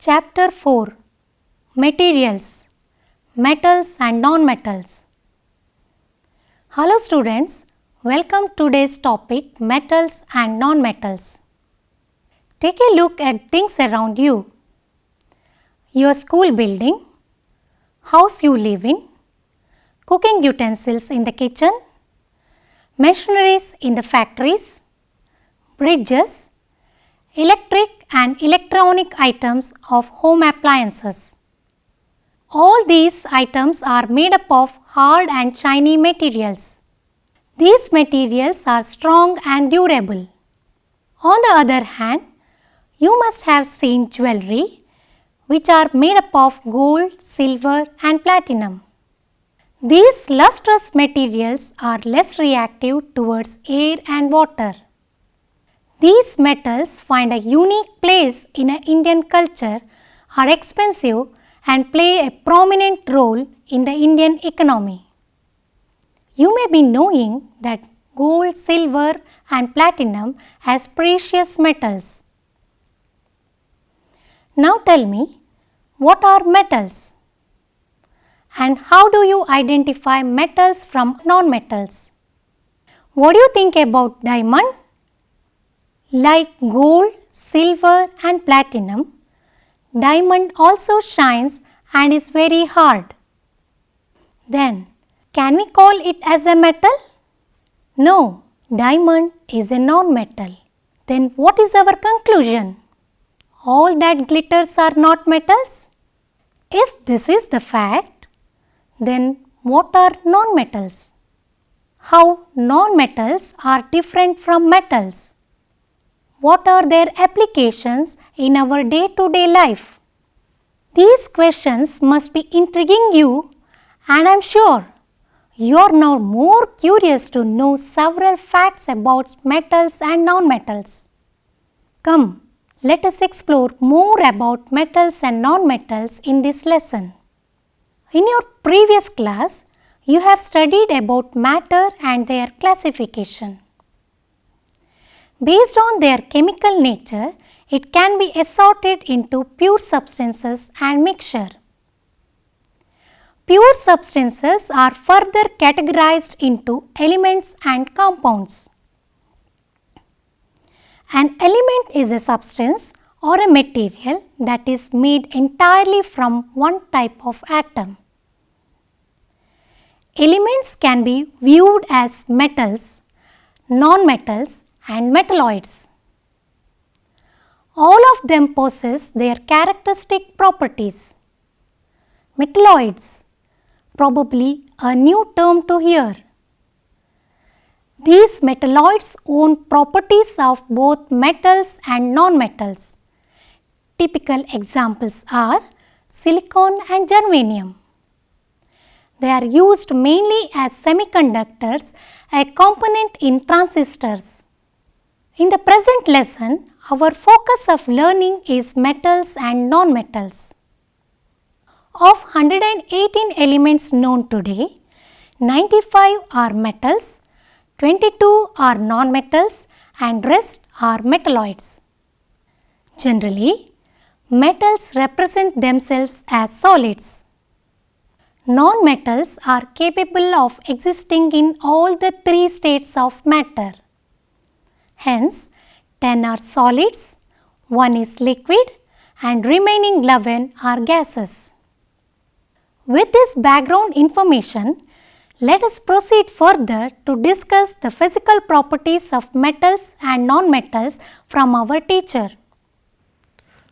Chapter 4 Materials, Metals and Non-Metals. Hello students, welcome to today's topic Metals and Non-Metals. Take a look at things around you. Your school building, house you live in, cooking utensils in the kitchen, machineries in the factories, bridges, electric and electronic items of home appliances. All these items are made up of hard and shiny materials. These materials are strong and durable. On the other hand, you must have seen jewelry which are made up of gold, silver and platinum. These lustrous materials are less reactive towards air and water. These metals find a unique place in Indian culture, are expensive and play a prominent role in the Indian economy. You may be knowing that gold, silver and platinum as precious metals. Now tell me, what are metals? And how do you identify metals from non-metals? What do you think about diamond? Like gold, silver and platinum, diamond also shines and is very hard. Then, can we call it as a metal? No, diamond is a non-metal. Then what is our conclusion? All that glitters are not metals? If this is the fact, then what are non-metals? How non-metals are different from metals? What are their applications in our day-to-day life? These questions must be intriguing you, and I am sure you are now more curious to know several facts about metals and non-metals. Come, let us explore more about metals and non-metals in this lesson. In your previous class, you have studied about matter and their classification. Based on their chemical nature, it can be assorted into pure substances and mixture. Pure substances are further categorized into elements and compounds. An element is a substance or a material that is made entirely from one type of atom. Elements can be viewed as metals, non-metals and metalloids. All of them possess their characteristic properties. Metalloids, probably a new term to hear. These metalloids own properties of both metals and non-metals. Typical examples are silicon and germanium. They are used mainly as semiconductors, a component in transistors. In the present lesson, our focus of learning is metals and non-metals. Of 118 elements known today, 95 are metals, 22 are non-metals and rest are metalloids. Generally, metals represent themselves as solids. Non-metals are capable of existing in all the three states of matter. Hence, 10 are solids, 1 is liquid and remaining 11 are gases. With this background information, let us proceed further to discuss the physical properties of metals and non-metals from our teacher.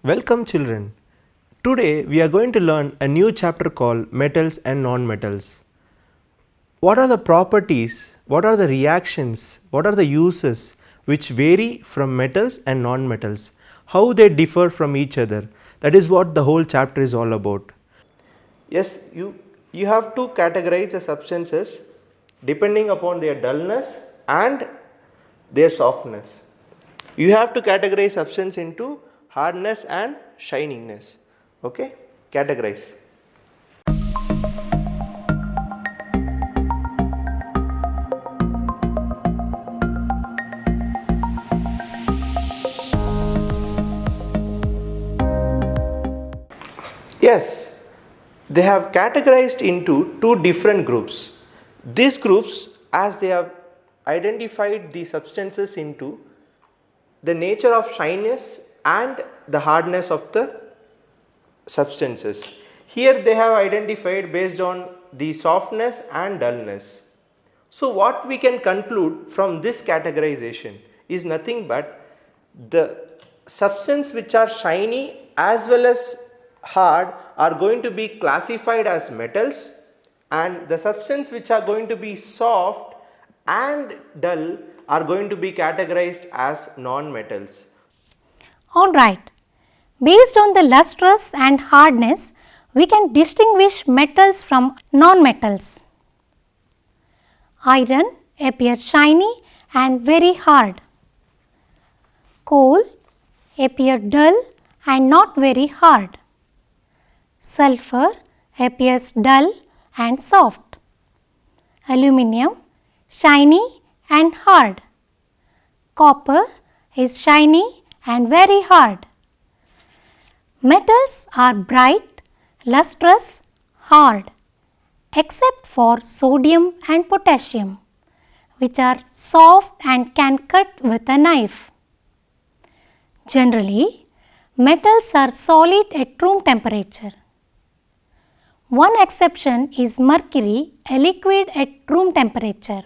Welcome children. Today we are going to learn a new chapter called Metals and Non-Metals. What are the properties, what are the reactions, what are the uses which vary from metals and non-metals, how they differ from each other? That is what the whole chapter is all about. Yes, you have to categorize the substances depending upon their dullness and their softness. You have to categorize substance into hardness and shininess. Okay, categorize. Yes, they have categorized into two different groups. These groups, as they have identified the substances into the nature of shyness and the hardness of the substances. Here they have identified based on the softness and dullness. So what we can conclude from this categorization is nothing but the substance which are shiny as well as hard are going to be classified as metals, and the substance which are going to be soft and dull are going to be categorized as non-metals. Alright, based on the lustrous and hardness, we can distinguish metals from non-metals. Iron appears shiny and very hard. Coal appears dull and not very hard. Sulfur appears dull and soft. Aluminium shiny and hard. Copper is shiny and very hard. Metals are bright, lustrous, hard, except for sodium and potassium, which are soft and can cut with a knife. Generally, metals are solid at room temperature. One exception is mercury, a liquid at room temperature.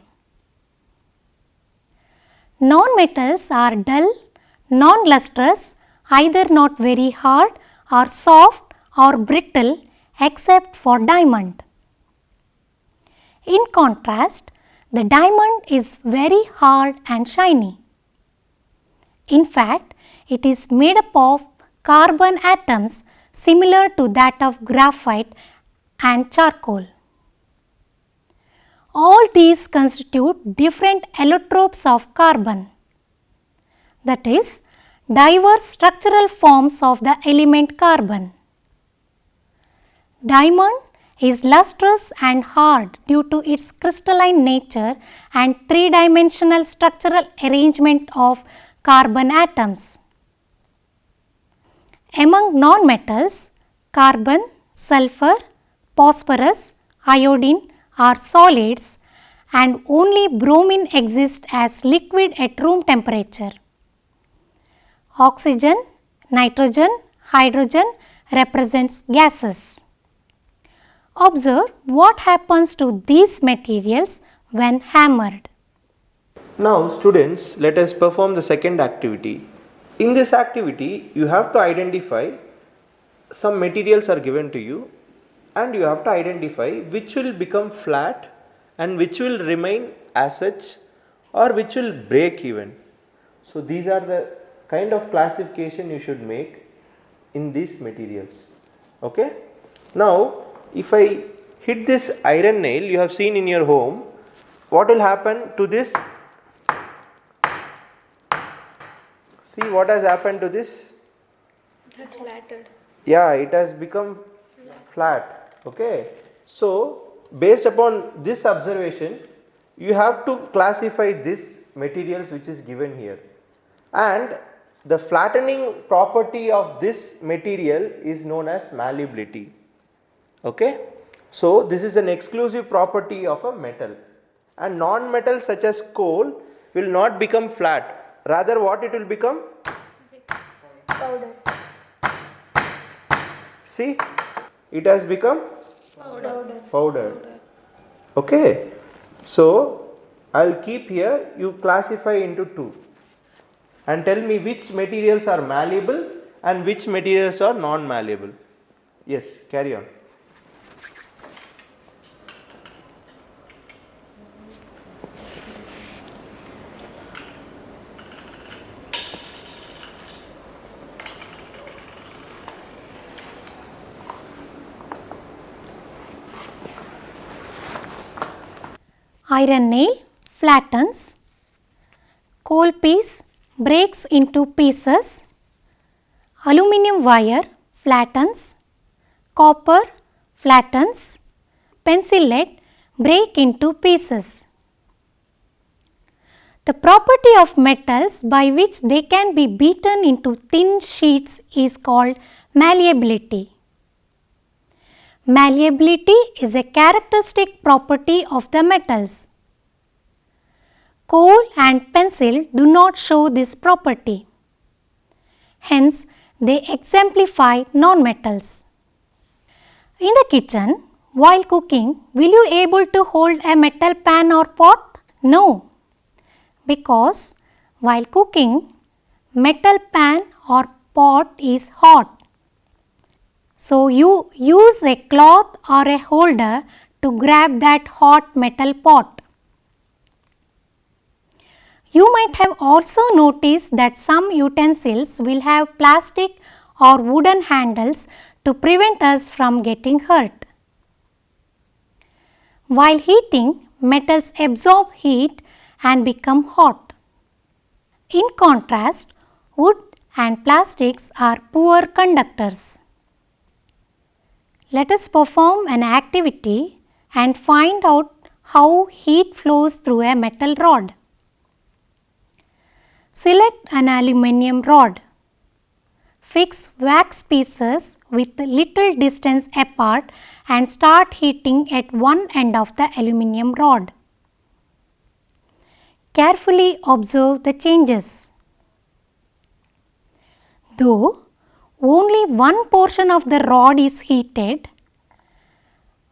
Non-metals are dull, non-lustrous, either not very hard or soft or brittle except for diamond. In contrast, the diamond is very hard and shiny. In fact, it is made up of carbon atoms similar to that of graphite and charcoal. All these constitute different allotropes of carbon, that is, diverse structural forms of the element carbon. Diamond is lustrous and hard due to its crystalline nature and three-dimensional structural arrangement of carbon atoms. Among non-metals, carbon, sulfur, phosphorus, iodine are solids and only bromine exists as liquid at room temperature. Oxygen, nitrogen, hydrogen represents gases. Observe what happens to these materials when hammered. Now students, let us perform the second activity. In this activity, you have to identify some materials are given to you, and you have to identify which will become flat and which will remain as such or which will break even. So these are the kind of classification you should make in these materials. Okay. Now if I hit this iron nail you have seen in your home, what will happen to this? See what has happened to this? It has flattened. Yeah, it has become flat. Okay. So based upon this observation, you have to classify this materials which is given here, and the flattening property of this material is known as malleability. Okay. So this is an exclusive property of a metal, and non-metal such as coal will not become flat, rather what it will become? Powder. See, it has become powder. Okay. So I will keep here, you classify into two and tell me which materials are malleable and which materials are non-malleable. Yes, carry on. Iron nail flattens, coal piece breaks into pieces, aluminium wire flattens, copper flattens, pencil lead break into pieces. The property of metals by which they can be beaten into thin sheets is called malleability. Malleability is a characteristic property of the metals. Coal and pencil do not show this property. Hence, they exemplify non-metals. In the kitchen, while cooking, will you able to hold a metal pan or pot? No, because while cooking, metal pan or pot is hot. So, you use a cloth or a holder to grab that hot metal pot. You might have also noticed that some utensils will have plastic or wooden handles to prevent us from getting hurt. While heating, metals absorb heat and become hot. In contrast, wood and plastics are poor conductors. Let us perform an activity and find out how heat flows through a metal rod. Select an aluminium rod. Fix wax pieces with little distance apart and start heating at one end of the aluminium rod. Carefully observe the changes. Though only one portion of the rod is heated,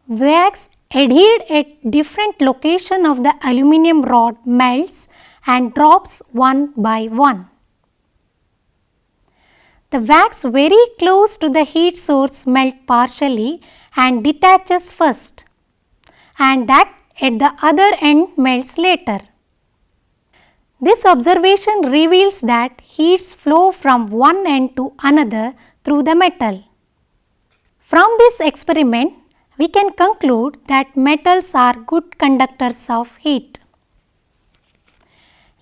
wax adhered at different location of the aluminium rod melts and drops one by one. The wax very close to the heat source melt partially and detaches first, and that at the other end melts later. This observation reveals that heats flow from one end to another through the metal. From this experiment, we can conclude that metals are good conductors of heat.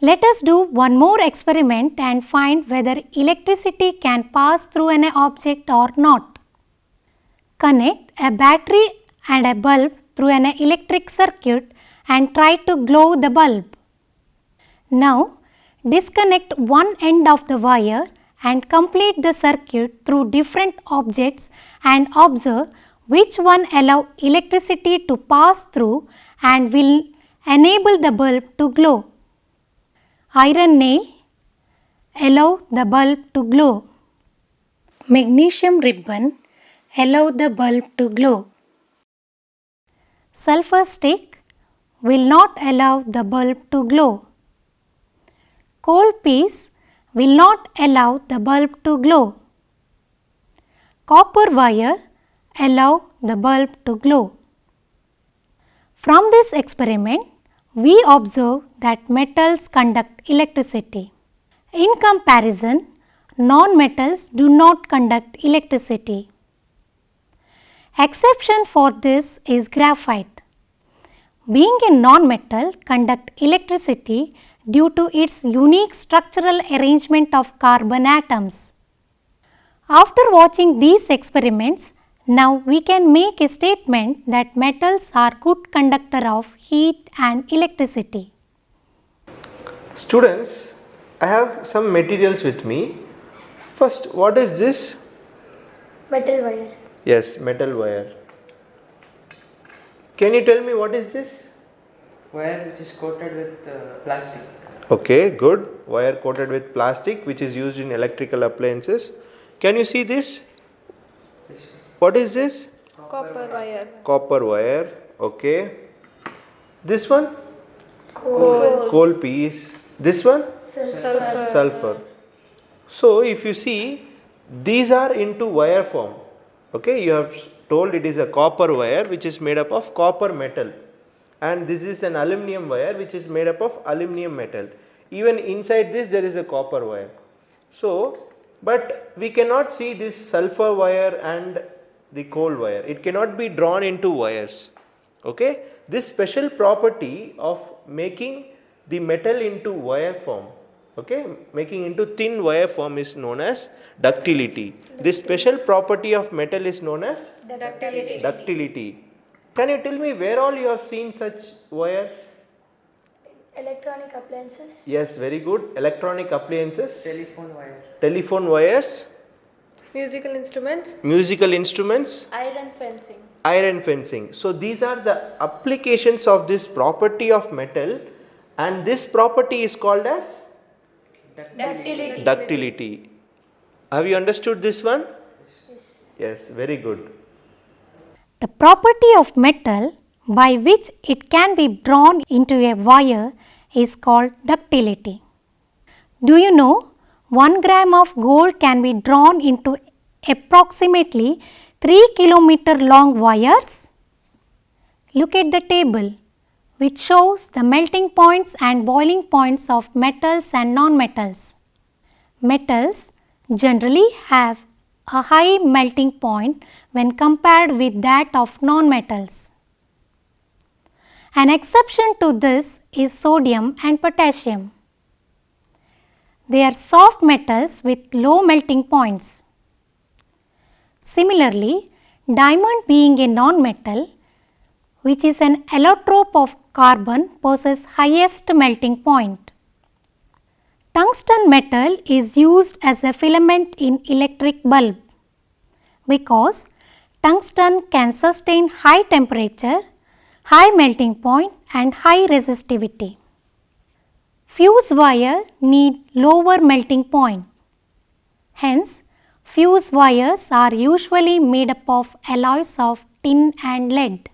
Let us do one more experiment and find whether electricity can pass through an object or not. Connect a battery and a bulb through an electric circuit and try to glow the bulb. Now, disconnect one end of the wire and complete the circuit through different objects and observe which one allow electricity to pass through and will enable the bulb to glow. Iron nail allow the bulb to glow. Magnesium ribbon allow the bulb to glow. Sulfur stick will not allow the bulb to glow. Coal piece will not allow the bulb to glow. Copper wire allow the bulb to glow. From this experiment, we observe that metals conduct electricity. In comparison, non-metals do not conduct electricity. Exception for this is graphite. Being a non-metal, conduct electricity due to its unique structural arrangement of carbon atoms. After watching these experiments, now we can make a statement that metals are good conductor of heat and electricity. Students, I have some materials with me. First, what is this? Metal wire. Yes, metal wire. Can you tell me what is this? Wire which is coated with plastic. Okay, good. Wire coated with plastic which is used in electrical appliances. Can you see this? What is this? Copper wire. Copper wire. Okay. This one? Coal. Coal piece. This one? Sulfur. Sulfur. So, if you see, these are into wire form. Okay, you have told it is a copper wire which is made up of copper metal, and this is an aluminum wire which is made up of aluminum metal. Even inside this there is a copper wire. So, but we cannot see this sulfur wire and the coal wire. It cannot be drawn into wires. Okay, this special property of making the metal into wire form, okay, making into thin wire form is known as ductility. This special property of metal is known as Ductility. ductility. Can you tell me where all you have seen such wires? Electronic appliances. Yes, very good. Electronic appliances, Telephone wire. telephone wires, Musical instruments. musical instruments, Iron fencing. iron fencing. So these are the applications of this property of metal, and this property is called as Ductility. ductility. Have you understood this one? Yes, very good. The property of metal by which it can be drawn into a wire is called ductility. Do you know 1 gram of gold can be drawn into approximately 3 kilometer long wires? Look at the table which shows the melting points and boiling points of metals and non-metals. Metals generally have a high melting point when compared with that of non-metals. An exception to this is sodium and potassium. They are soft metals with low melting points. Similarly, diamond being a non-metal, which is an allotrope of carbon, possesses highest melting point. Tungsten metal is used as a filament in electric bulb because tungsten can sustain high temperature, high melting point and high resistivity. Fuse wire need lower melting point. Hence, fuse wires are usually made up of alloys of tin and lead.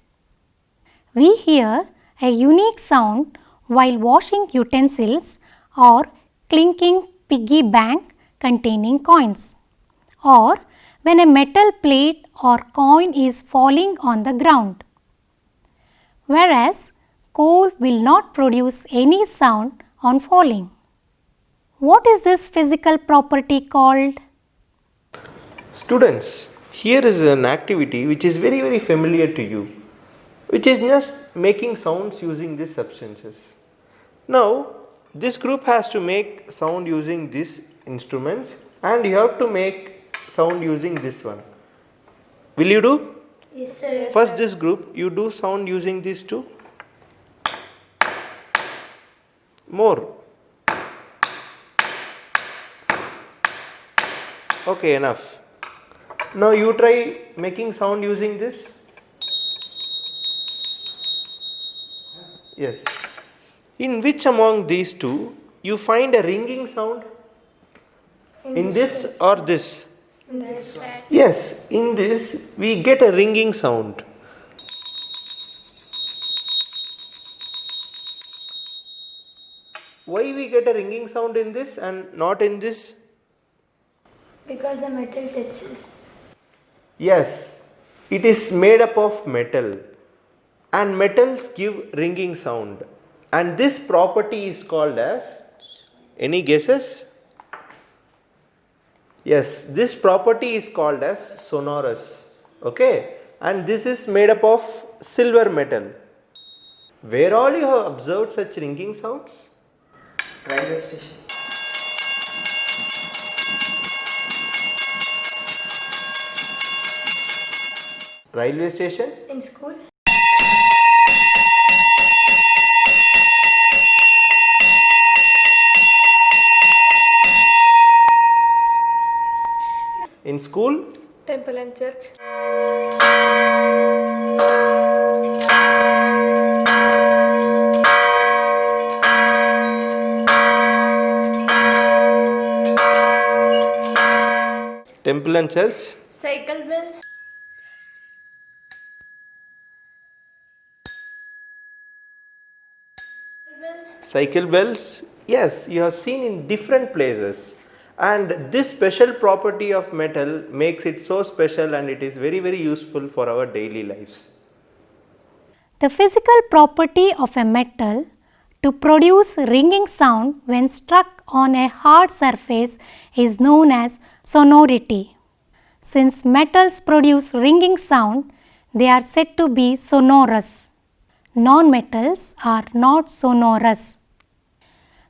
We hear a unique sound while washing utensils or clinking piggy bank containing coins, or when a metal plate or coin is falling on the ground. Whereas coal will not produce any sound on falling. What is this physical property called? Students, here is an activity which is very familiar to you, which is just making sounds using these substances. Now, this group has to make sound using these instruments, and you have to make sound using this one. Will you do? Yes, sir. First this group, you do sound using these two. More. Okay, enough. Now you try making sound using this. Yes. In which among these two you find a ringing sound? In this or this? Yes, in this we get a ringing sound. Why we get a ringing sound in this and not in this? Because the metal touches. Yes, it is made up of metal, and metals give ringing sound, and this property is called as, any guesses? Yes, this property is called as sonorous. Okay, and this is made up of silver metal. Where all you have observed such ringing sounds? Railway station. Railway station? In school? In school? Temple and church. Temple and church? Cycle bell. Cycle bells? Yes, you have seen in different places, and this special property of metal makes it so special, and it is very useful for our daily lives. The physical property of a metal to produce ringing sound when struck on a hard surface is known as sonority. Since metals produce ringing sound, they are said to be sonorous. Non-metals are not sonorous.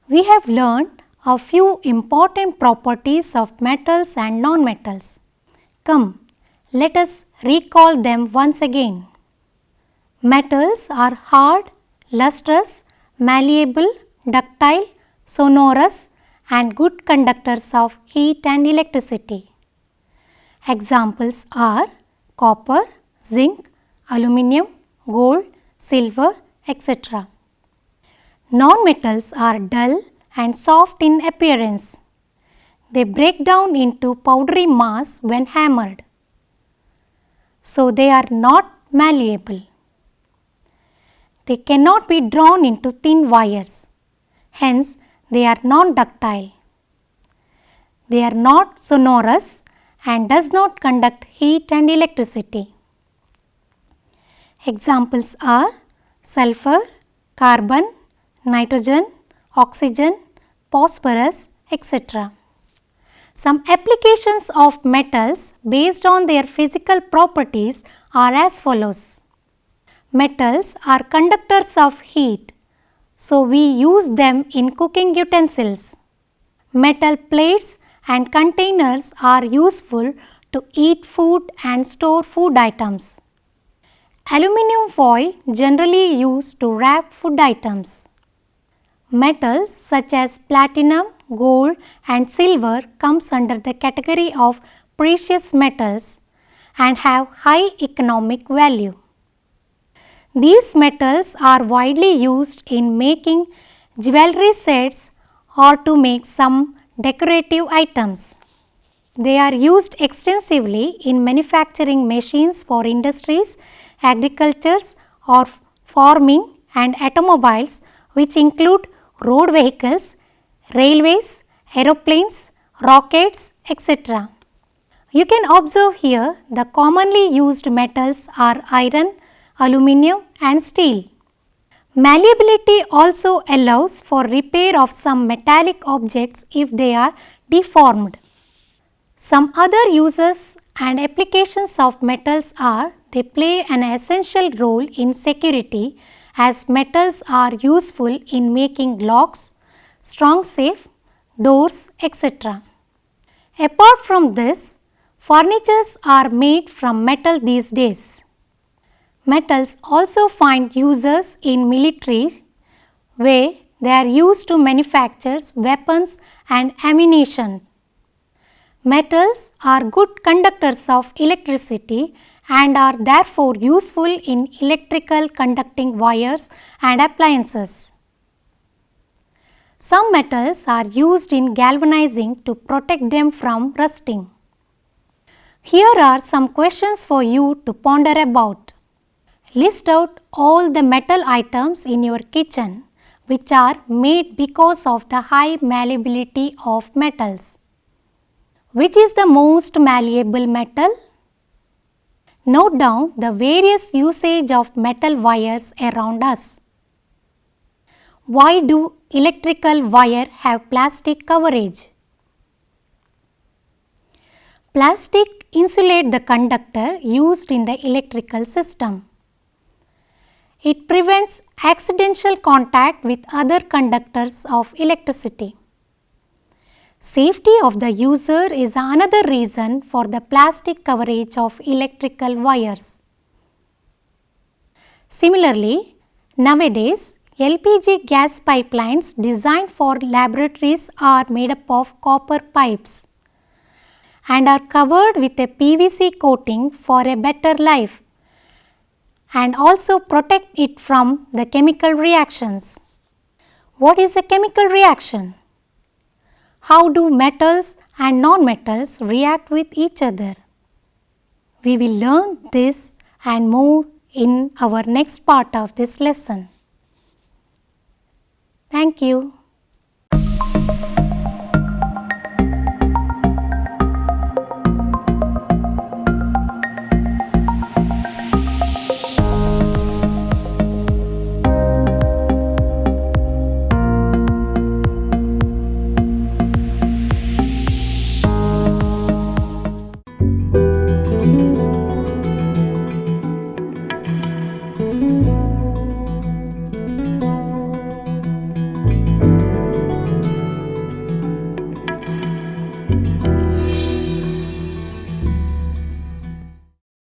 We have learned a few important properties of metals and non-metals. Come, let us recall them once again. Metals are hard, lustrous, malleable, ductile, sonorous and good conductors of heat and electricity. Examples are copper, zinc, aluminium, gold, silver, etc. Non-metals are dull and soft in appearance. They break down into powdery mass when hammered. So they are not malleable. They cannot be drawn into thin wires. Hence, they are non-ductile. They are not sonorous and does not conduct heat and electricity. Examples are sulfur, carbon, nitrogen, oxygen, phosphorus, etc. Some applications of metals based on their physical properties are as follows. Metals are conductors of heat, so we use them in cooking utensils. Metal plates and containers are useful to eat food and store food items. Aluminium foil generally used to wrap food items. Metals such as platinum, gold and silver comes under the category of precious metals and have high economic value. These metals are widely used in making jewelry sets or to make some decorative items. They are used extensively in manufacturing machines for industries, agriculture or farming and automobiles, which include road vehicles, railways, aeroplanes, rockets, etc. You can observe here the commonly used metals are iron, aluminium and steel. Malleability also allows for repair of some metallic objects if they are deformed. Some other uses and applications of metals are they play an essential role in security as metals are useful in making locks, strong safe, doors, etc. Apart from this, furnitures are made from metal these days. Metals also find uses in military where they are used to manufacture weapons and ammunition. Metals are good conductors of electricity and are therefore useful in electrical conducting wires and appliances. Some metals are used in galvanizing to protect them from rusting. Here are some questions for you to ponder about. List out all the metal items in your kitchen which are made because of the high malleability of metals. Which is the most malleable metal? Note down the various usage of metal wires around us. Why do electrical wire have plastic coverage? Plastic insulate the conductor used in the electrical system. It prevents accidental contact with other conductors of electricity. Safety of the user is another reason for the plastic coverage of electrical wires. Similarly, nowadays LPG gas pipelines designed for laboratories are made up of copper pipes and are covered with a PVC coating for a better life and also protect it from the chemical reactions. What is a chemical reaction? How do metals and non-metals react with each other? We will learn this and more in our next part of this lesson. Thank you.